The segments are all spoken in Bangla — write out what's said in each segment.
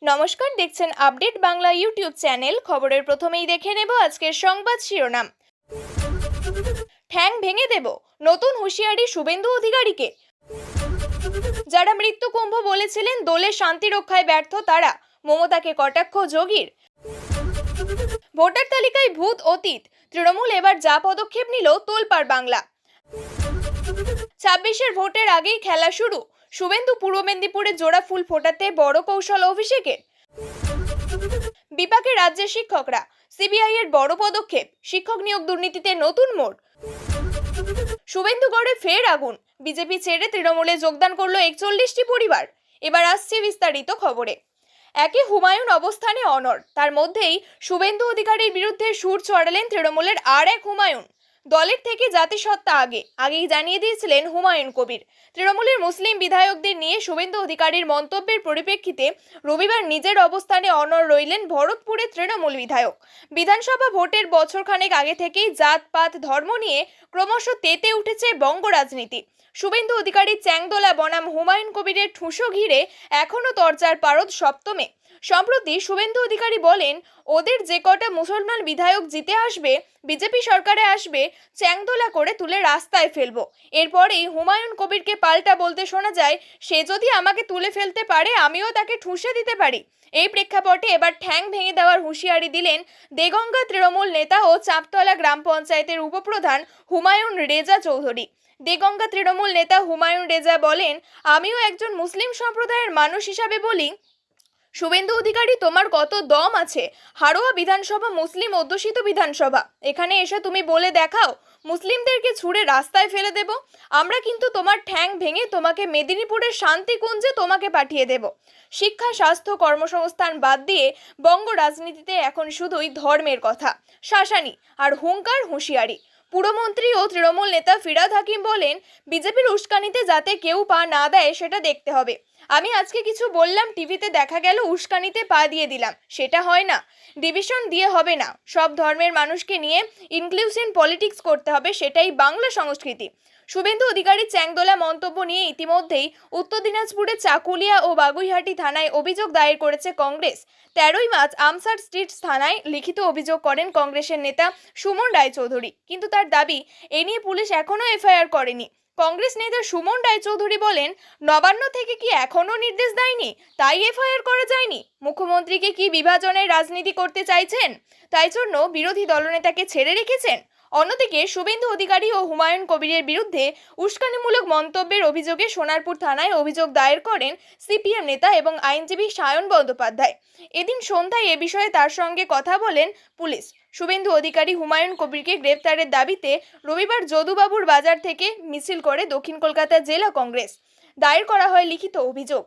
নমস্কার, দেখছেন আপডেট বাংলা ইউটিউব চ্যানেল। খবরের প্রথমেই দেখে নেব আজকের সংবাদ শিরোনাম। ঠ্যাং ভেঙে দেব, নতুন হুঁশিয়ারি শুভেন্দু অধিকারীকে। যারা মৃত্যু কুম্ভ বলেছিলেন দলের শান্তি রক্ষায় ব্যর্থ তারা, মমতাকে কটাক্ষ যোগীর। ভোটার তালিকায় ভূত অতীত, তৃণমূল এবার যা পদক্ষেপ নিল তোলপাড় বাংলা। 26-এর ভোটের আগেই খেলা শুরু, শুভেন্দু পূর্ব মেদিনীপুরে জোড়া ফুল ফোটাতে বড় কৌশল অভিষেকের। বিপাকে রাজ্যের শিক্ষকরা, সিবিআই এর বড় পদক্ষেপ, শিক্ষক নিয়োগ দুর্নীতিতে নতুন মোড়। শুভেন্দুগড়ে ফের আগুন, বিজেপি ছেড়ে তৃণমূলে যোগদান করলো 41টি পরিবার। এবার আসছে বিস্তারিত খবরে। একে হুমায়ুন অবস্থানে অনড়, তার মধ্যেই শুভেন্দু অধিকারীর বিরুদ্ধে সুর চড়ালেন তৃণমূলের আর এক হুমায়ুন। দলের থেকে জাতিসত্তা আগেই জানিয়ে দিয়েছিলেন হুমায়ুন কবির। তৃণমূলের মুসলিম বিধায়কদের নিয়ে শুভেন্দু অধিকারীর মন্তব্যের পরিপ্রেক্ষিতে রবিবার নিজের অবস্থানে অনড় রইলেন ভরতপুরের তৃণমূল বিধায়ক। বিধানসভা ভোটের বছরখানেক আগে থেকেই জাতপাত ধর্ম নিয়ে ক্রমশ তেতে উঠেছে বঙ্গ রাজনীতি। শুভেন্দু অধিকারীর চ্যাংদোলা বনাম হুমায়ুন কবিরের ঠুসো ঘিরে এখনো তরজার পারদ সপ্তমে। সম্প্রতি শুভেন্দু অধিকারী বলেন, ওদের যে কটা মুসলমান বিধায়ক জিতে আসবে, বিজেপি সরকারে আসবে, চ্যাংদোলা করে তুলে রাস্তায় ফেলবো। এরপরেই হুমায়ুন কবিরকে পাল্টা বলতে শোনা যায়, সে যদি আমাকে তুলে ফেলতে পারে আমিও তাকে ঠুসে দিতে পারি। এই প্রেক্ষাপটে এবার ঠ্যাং ভেঙে দেওয়ার হুঁশিয়ারি দিলেন দেগঙ্গা তৃণমূল নেতা ও চাপতলা গ্রাম পঞ্চায়েতের উপপ্রধান হুমায়ুন রেজা চৌধুরী। দেগঙ্গা তৃণমূল নেতা হুমায়ুন রেজা বলেন, আমিও একজন মুসলিম সম্প্রদায়ের মানুষ হিসাবে বলি, শুভেন্দু অধিকারী তোমার কত দম আছে? হাড়োয়া বিধানসভা মুসলিম অধ্যুষিত বিধানসভা, এখানে এসে তুমি বলে দেখাও মুসলিমদেরকে ছুঁড়ে রাস্তায় ফেলে দেব। আমরা কিন্তু তোমার ঠ্যাং ভেঙে তোমাকে মেদিনীপুরের শান্তিকুঞ্জে তোমাকে পাঠিয়ে দেব। শিক্ষা, স্বাস্থ্য, কর্মসংস্থান বাদ দিয়ে বঙ্গ রাজনীতিতে এখন শুধুই ধর্মের কথা, শাসানি আর হুঙ্কার হুঁশিয়ারি। পুরমন্ত্রী ও তৃণমূল নেতা ফিরহাদ হাকিম বলেন, বিজেপির উস্কানিতে যাতে কেউ পা না দেয় সেটা দেখতে হবে। আমি আজকে কিছু বললাম, টিভিতে দেখা গেল উস্কানিতে পা দিয়ে দিলাম, সেটা হয় না। ডিভিশন দিয়ে হবে না, সব ধর্মের মানুষকে নিয়ে ইনক্লুসিভ পলিটিক্স করতে হবে, সেটাই বাংলা সংস্কৃতি। শুভেন্দু অধিকারীর চ্যাংদোলা মন্তব্য নিয়ে ইতিমধ্যেই উত্তর দিনাজপুরের চাকুলিয়া ও বাগুইহাটি থানায় অভিযোগ দায়ের করেছে কংগ্রেস। 13ই মার্চ আমসার স্ট্রিট থানায় লিখিত অভিযোগ করেন কংগ্রেসের নেতা সুমন রায়চৌধুরী, কিন্তু তার দাবি এ নিয়ে পুলিশ এখনো এফআইআর করেনি। কংগ্রেস নেতা সুমন রায়চৌধুরী বলেন, নবান্ন থেকে কি এখনো নির্দেশ দেয়নি, তাই এফআইআর করা যায়নি? মুখ্যমন্ত্রীকে কি বিভাজনের রাজনীতি করতে চাইছেন, তাই জন্য বিরোধী দলনেতাকে ছেড়ে রেখেছেন? অন্যদিকে শুভেন্দু অধিকারী ও হুমায়ুন কবিরের বিরুদ্ধে উস্কানিমূলক মন্তব্যের অভিযোগে সোনারপুর থানায় অভিযোগ দায়ের করেন সিপিএম নেতা এবং আইনজীবী সায়ন বন্দ্যোপাধ্যায়। এদিন সন্ধ্যায় এ বিষয়ে তার সঙ্গে কথা বলেন পুলিশ। শুভেন্দু অধিকারী হুমায়ুন কবিরকে গ্রেপ্তারের দাবিতে রবিবার যদুবাবুর বাজার থেকে মিছিল করে দক্ষিণ কলকাতা জেলা কংগ্রেস। দায়ের করা হয় লিখিত অভিযোগ।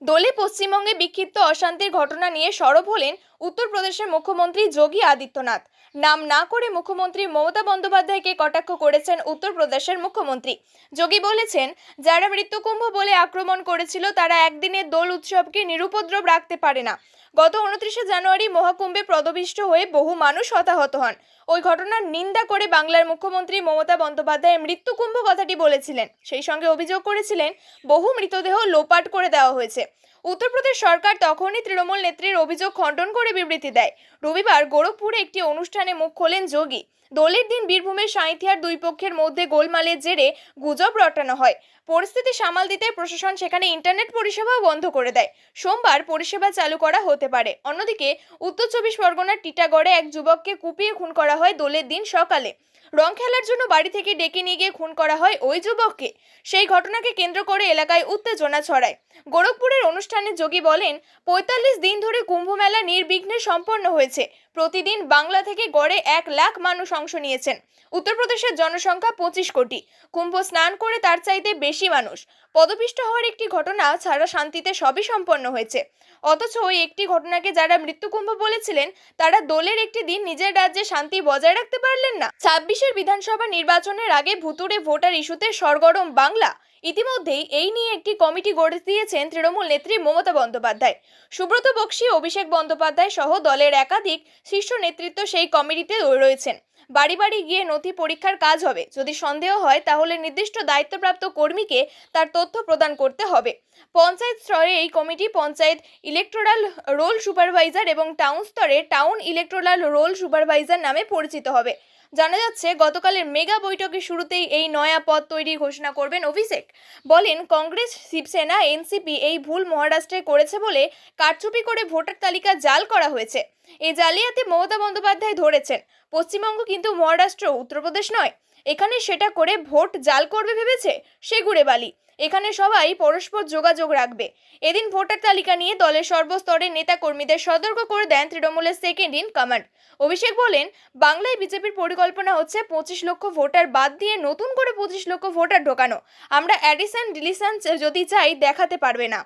দলে পশ্চিমবঙ্গে বিক্ষিপ্ত অশান্তির ঘটনা নিয়ে সরব হলেন উত্তরপ্রদেশের মুখ্যমন্ত্রী যোগী আদিত্যনাথ। নাম না করে মুখ্যমন্ত্রী মমতা বন্দ্যোপাধ্যায়কে কটাক্ষ করেছেন উত্তরপ্রদেশের মুখ্যমন্ত্রী। যোগী বলেছেন, যারা মৃত্যুকুম্ভ বলে আক্রমণ করেছিল তারা একদিনের দোল উৎসবকে নিরুপদ্রব রাখতে পারে না। গত 29শে জানুয়ারি মহাকুম্ভে পদপিষ্ট হয়ে বহু মানুষ হতাহত হন। ওই ঘটনার নিন্দা করে বাংলার মুখ্যমন্ত্রী মমতা বন্দ্যোপাধ্যায় মৃত্যুকুম্ভ কথাটি বলেছিলেন। সেই সঙ্গে অভিযোগ করেছিলেন, বহু মৃতদেহ লোপাট করে দেওয়া হয়েছে। উত্তরপ্রদেশ সরকার তখনই তৃণমূল নেত্রীর অভিযোগ খণ্ডন করে বিবৃতি দেয়। রবিবার গোরখপুরে একটি অনুষ্ঠানে মুখ খোলেন যোগী। দোলের দিন বীরভূমের সাঁইথিয়ার দুই পক্ষের মধ্যে গোলমালের জেরে গুজব রটানো হয়। পরিস্থিতি সামাল দিতে প্রশাসন সেখানে ইন্টারনেট পরিষেবাও বন্ধ করে দেয়। সোমবার পরিষেবা চালু করা হতে পারে। অন্যদিকে উত্তর 24 পরগনার টিটাগড়ে এক যুবককে কুপিয়ে খুন করা হয় দোলের দিন সকালে। রং খেলার জন্য বাড়ি থেকে ডেকে নিয়ে গিয়ে খুন করা হয় ওই যুবককে। সেই ঘটনাকে কেন্দ্র করে এলাকায় উত্তেজনা ছড়ায়। গোরখপুরের অনুষ্ঠানে যোগী বলেন, 45 দিন ধরে কুম্ভ মেলা নির্বিঘ্নে সম্পন্ন হয়েছে। প্রতিদিন বাংলা থেকে গড়ে 1 লাখ মানুষ অংশ নিয়েছেন। উত্তরপ্রদেশের জনসংখ্যা 25 কোটি। কুম্ভ স্নান করে তার চাইতে বেশি মানুষ। পদপিষ্ট হওয়ার একটি ঘটনা ছাড়া শান্তিতে সবই সম্পন্ন হয়েছে। অথচ ওই একটি ঘটনাকে যারা মৃত্যুকুম্ভ বলেছিলেন তারা দোলের একটি দিন নিজের রাজ্যে শান্তি বজায় রাখতে পারলেন না। 26-এর বিধানসভা নির্বাচনের আগে ভুতুড়ে ভোটার ইস্যুতে সরগরম বাংলা। ইতিমধ্যেই এই নিয়ে একটি কমিটি গড়ে দিয়েছেন তৃণমূল নেত্রী মমতা বন্দ্যোপাধ্যায়। সুব্রত বক্সী, অভিষেক বন্দ্যোপাধ্যায় সহ দলের একাধিক শীর্ষ নেতৃত্ব সেই কমিটিতে রয়েছেন। বাড়ি বাড়ি গিয়ে নথি পরীক্ষার কাজ হবে। যদি সন্দেহ হয় তাহলে নির্দিষ্ট দায়িত্বপ্রাপ্ত কর্মীকে তার তথ্য প্রদান করতে হবে। পঞ্চায়েত স্তরে এই committee panchayat electoral role supervisor এবং টাউন স্তরে টাউন ইলেকটোরাল রোল সুপারভাইজার নামে পরিচিত হবে। জানা যাচ্ছে, গতকালের মেগা বৈঠকের শুরুতেই এই নয়া পদ তৈরির ঘোষণা করবেন অভিষেক। বলেন, কংগ্রেস, শিবসেনা, এনসিপি এই ভুল মহারাষ্ট্রে করেছে বলে কারচুপি করে ভোটার তালিকা জাল করা হয়েছে। এই জালিয়াতি মমতা বন্দ্যোপাধ্যায় ধরেছেন। পশ্চিমবঙ্গ কিন্তু মহারাষ্ট্র, উত্তরপ্রদেশ নয়। এখানে সেটা করে ভোট জাল করবে ভেবেছে, সেগুড়ে বালি। এখানে সবাই পরস্পর যোগাযোগ রাখবে। এদিন ভোটার তালিকা নিয়ে দলের সর্বস্তরের নেতা কর্মীদের সতর্ক করে দেন তৃণমূলের সেকেন্ড ইন কমান্ড। অভিষেক বলেন, বাংলায় বিজেপির পরিকল্পনা হচ্ছে 25 লক্ষ ভোটার বাদ দিয়ে নতুন করে 25 লক্ষ ভোটার ঢোকানো। আমরা অ্যাডিশন ডিলিশন যদি চাই দেখাতে পারবে না।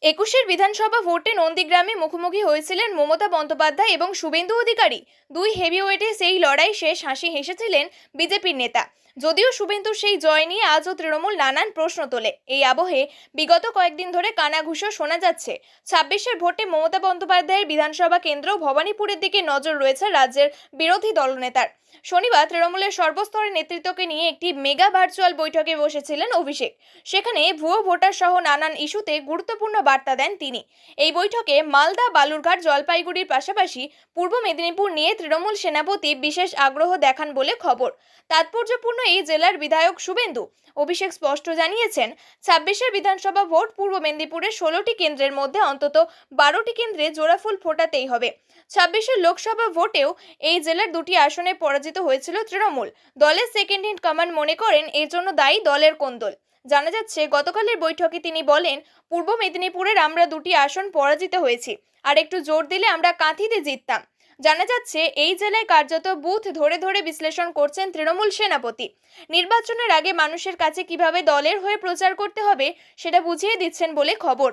21 বিধানসভা ভোটে নন্দীগ্রামে মুখোমুখি হয়েছিলেন মমতা বন্দ্যোপাধ্যায় এবং শুভেন্দু অধিকারী। দুই হেভিওয়েটে সেই লড়াই শেষ হাসি হেসেছিলেন বিজেপির নেতা। যদিও শুভেন্দুর সেই জয় নিয়ে আজও তৃণমূল নানান প্রশ্ন তোলে। এই আবহে বিগত কয়েকদিন ধরে কানাঘুষো শোনা যাচ্ছে। 26 ভোটে মমতা বন্দ্যোপাধ্যায়ের বিধানসভা কেন্দ্র ভবানীপুরের দিকে নজর রয়েছে রাজ্যের বিরোধী দলনেতার। শনিবার তৃণমূলের সর্বস্তরের নেতৃত্বকে নিয়ে একটি মেগা ভার্চুয়াল বৈঠকে বসেছিলেন অভিষেক। সেখানে ভুয়ো ভোটার সহ নানান ইস্যুতে গুরুত্বপূর্ণ বার্তা দেন তিনি। এই বৈঠকে মালদা, বালুরঘাট, জলপাইগুড়ির পাশাপাশি পূর্ব মেদিনীপুর নিয়ে তৃণমূল সেনাপতি বিশেষ আগ্রহ দেখান বলে খবর। তাৎপর্যপূর্ণ এই জেলার বিধায়ক শুভেন্দু। অভিষেক স্পষ্ট জানিয়েছেন, 26 বিধানসভা ভোট পূর্ব মেদিনীপুরের 16টি কেন্দ্রের মধ্যে অন্তত 12টি কেন্দ্রে জোড়াফুল ফোটাতেই হবে। 26 লোকসভা ভোটেও এই জেলার 2টি আসনে পরাজিত হয়েছিল তৃণমূল। দলের সেকেন্ড ইন কমান্ড মনে করেন এর জন্য দায়ী দলের কোন্দল। জানা যাচ্ছে, গতকালের বৈঠকে তিনি বলেন, পূর্ব মেদিনীপুরের আমরা 2টি আসন পরাজিত হয়েছি, আর একটু জোর দিলে আমরা কাঁথিতে জিততাম। জানা যাচ্ছে, এই জেলায় কার্যত বুথ ধরে ধরে বিশ্লেষণ করছেন তৃণমূল সেনাপতি। নির্বাচনের আগে মানুষের কাছে কিভাবে দলের হয়ে প্রচার করতে হবে সেটা বুঝিয়ে দিচ্ছেন বলে খবর।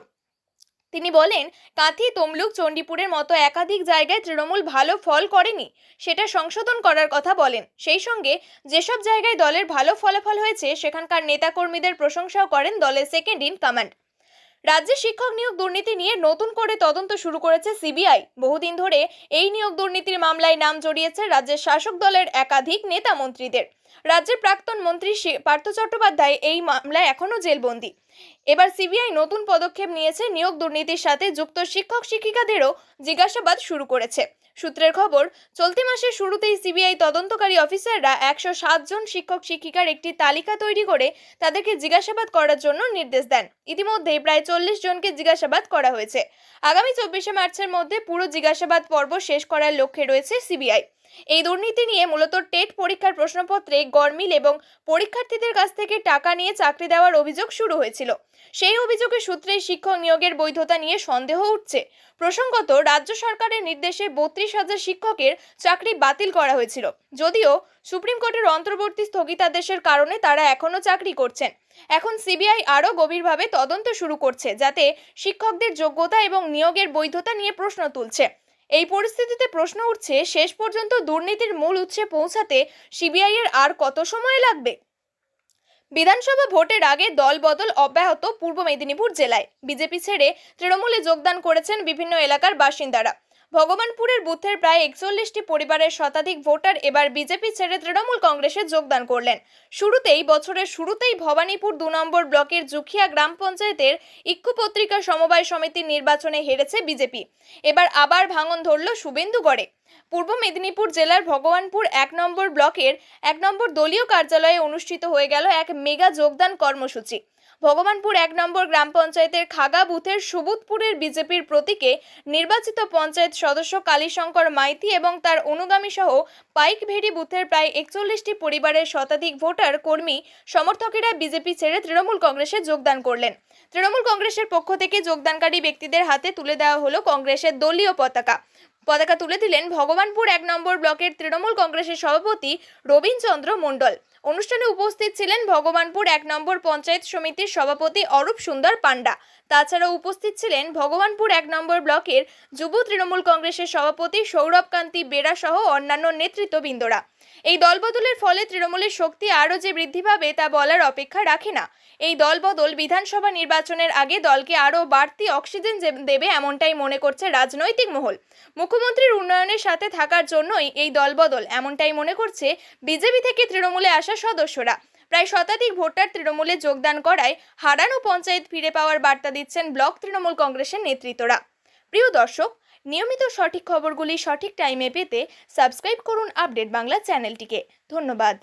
তিনি বলেন, কাঁথি, তমলুক, চণ্ডীপুরের মতো একাধিক জায়গায় তৃণমূল ভালো ফল করেনি, সেটা সংশোধন করার কথা বলেন। সেই সঙ্গে যেসব জায়গায় দলের ভালো ফলাফল হয়েছে সেখানকার নেতাকর্মীদের প্রশংসাও করেন দলের সেকেন্ড ইন কমান্ড। রাজ্যে শিক্ষক নিয়োগ দুর্নীতি নিয়ে নতুন করে তদন্ত শুরু করেছে সিবিআই। বহুদিন ধরে এই নিয়োগ দুর্নীতির মামলায় নাম জড়িয়েছে রাজ্যের শাসক দলের একাধিক নেতা মন্ত্রীদের। রাজ্যের প্রাক্তন মন্ত্রী পার্থ চট্টোপাধ্যায় এই মামলায় এখনো জেলবন্দী। এবার সিবিআই নতুন পদক্ষেপ নিয়েছে, নিয়োগ দুর্নীতির সাথে যুক্ত শিক্ষক শিক্ষিকাদেরও জিজ্ঞাসাবাদ শুরু করেছে। সূত্রের খবর, চলতি মাসের শুরুতেই সিবিআই তদন্তকারী অফিসাররা 107 জন শিক্ষক শিক্ষিকার একটি তালিকা তৈরি করে তাদেরকে জিজ্ঞাসাবাদ করার জন্য নির্দেশ দেন। ইতিমধ্যেই প্রায় 40 জনকে জিজ্ঞাসাবাদ করা হয়েছে। আগামী 24 মার্চের মধ্যে পুরো জিজ্ঞাসাবাদ পর্ব শেষ করার লক্ষ্যে রয়েছে সিবিআই। এই দুর্নীতি নিয়ে মূলত টেট পরীক্ষার প্রশ্নপত্রে গরমিল এবং পরীক্ষার্থীদের কাছ থেকে টাকা নিয়ে চাকরি দেওয়ার অভিযোগ শুরু হয়েছিল। সেই অভিযোগের সূত্রে শিক্ষক নিয়োগের বৈধতা নিয়ে সন্দেহ উঠছে। প্রসঙ্গত, রাজ্য সরকারের নির্দেশে 32,000 শিক্ষকের চাকরি বাতিল করা হয়েছিল। যদিও সুপ্রিম কোর্টের অন্তর্বর্তী স্থগিতাদেশের কারণে তারা এখনো চাকরি করছেন। এখন সিবিআই আরও গভীরভাবে তদন্ত শুরু করছে, যাতে শিক্ষকদের যোগ্যতা এবং নিয়োগের বৈধতা নিয়ে প্রশ্ন তুলছে। এই পরিস্থিতিতে প্রশ্ন উঠছে, শেষ পর্যন্ত দুর্নীতির মূল উৎসে পৌঁছাতে সিবিআই এর আর কত সময় লাগবে? বিধানসভা ভোটের আগে দল বদল অব্যাহত পূর্ব মেদিনীপুর জেলায়। বিজেপি ছেড়ে তৃণমূলে যোগদান করেছেন বিভিন্ন এলাকার বাসিন্দারা। ভগবানপুরের বুথের প্রায় 41টি পরিবারের শতাধিক ভোটার এবার বিজেপি ছেড়ে তৃণমূল কংগ্রেসে যোগদান করলেন। বছরের শুরুতেই ভবানীপুর 2 নম্বর ব্লকের জুখিয়া গ্রাম পঞ্চায়েতের ইক্কু পত্রিকা সমবায় সমিতির নির্বাচনে হেরেছে বিজেপি। এবার আবার ভাঙন ধরল শুভেন্দুগড়ে। পূর্ব মেদিনীপুর জেলার ভগবানপুর 1 নম্বর ব্লকের 1 নম্বর দলীয় কার্যালয়ে অনুষ্ঠিত হয়ে গেল এক মেগা যোগদান কর্মসূচি। ভগবানপুর 1 নম্বর গ্রাম পঞ্চায়েতের খাগা বুথের সুবুধপুরের বিজেপির প্রতীকে নির্বাচিত পঞ্চায়েত সদস্য কালীশঙ্কর মাইতি এবং তার অনুগামী সহ পাইকভেড়ি বুথের প্রায় 41টি পরিবারের শতাধিক ভোটার, কর্মী, সমর্থকেরা বিজেপি ছেড়ে তৃণমূল কংগ্রেসে যোগদান করলেন। তৃণমূল কংগ্রেসের পক্ষ থেকে যোগদানকারী ব্যক্তিদের হাতে তুলে দেওয়া হলো কংগ্রেসের দলীয় পতাকা তুলে দিলেন ভগবানপুর 1 নম্বর ব্লকের তৃণমূল কংগ্রেসের সভাপতি রবীন চন্দ্র মণ্ডল। অনুষ্ঠানে উপস্থিত ছিলেন ভগবানপুর 1 নম্বর পঞ্চায়েত সমিতির সভাপতি অরূপ সুন্দর পান্ডা। তাছাড়াও উপস্থিত ছিলেন ভগবানপুর 1 নম্বর ব্লকের যুব তৃণমূল কংগ্রেসের সভাপতি সৌরভ কান্তি বেরা সহ অন্যান্য নেতৃত্ববৃন্দরা। এই দলবদলের ফলে তৃণমূলের শক্তি আরও যে বৃদ্ধি পাবে তা বলার অপেক্ষা রাখে না। এই দলবদল বিধানসভা নির্বাচনের আগে দলকে আরও বাড়তি অক্সিজেন দেবে এমনটাই মনে করছে রাজনৈতিক মহল। মুখ্যমন্ত্রীর উন্নয়নের সাথে থাকার জন্যই এই দলবদল এমনটাই মনে করছে বিজেপি থেকে তৃণমূলে আসা সদস্যরা। প্রায় শতাধিক ভোটার তৃণমূলে যোগদান করায় হারানো পঞ্চায়েত ফিরে পাওয়ার বার্তা দিচ্ছেন ব্লক তৃণমূল কংগ্রেসের নেতৃত্বরা। প্রিয় দর্শক, নিয়মিত সঠিক খবরগুলি সঠিক টাইমে পেতে সাবস্ক্রাইব করুন আপডেট বাংলা চ্যানেলটিকে। ধন্যবাদ।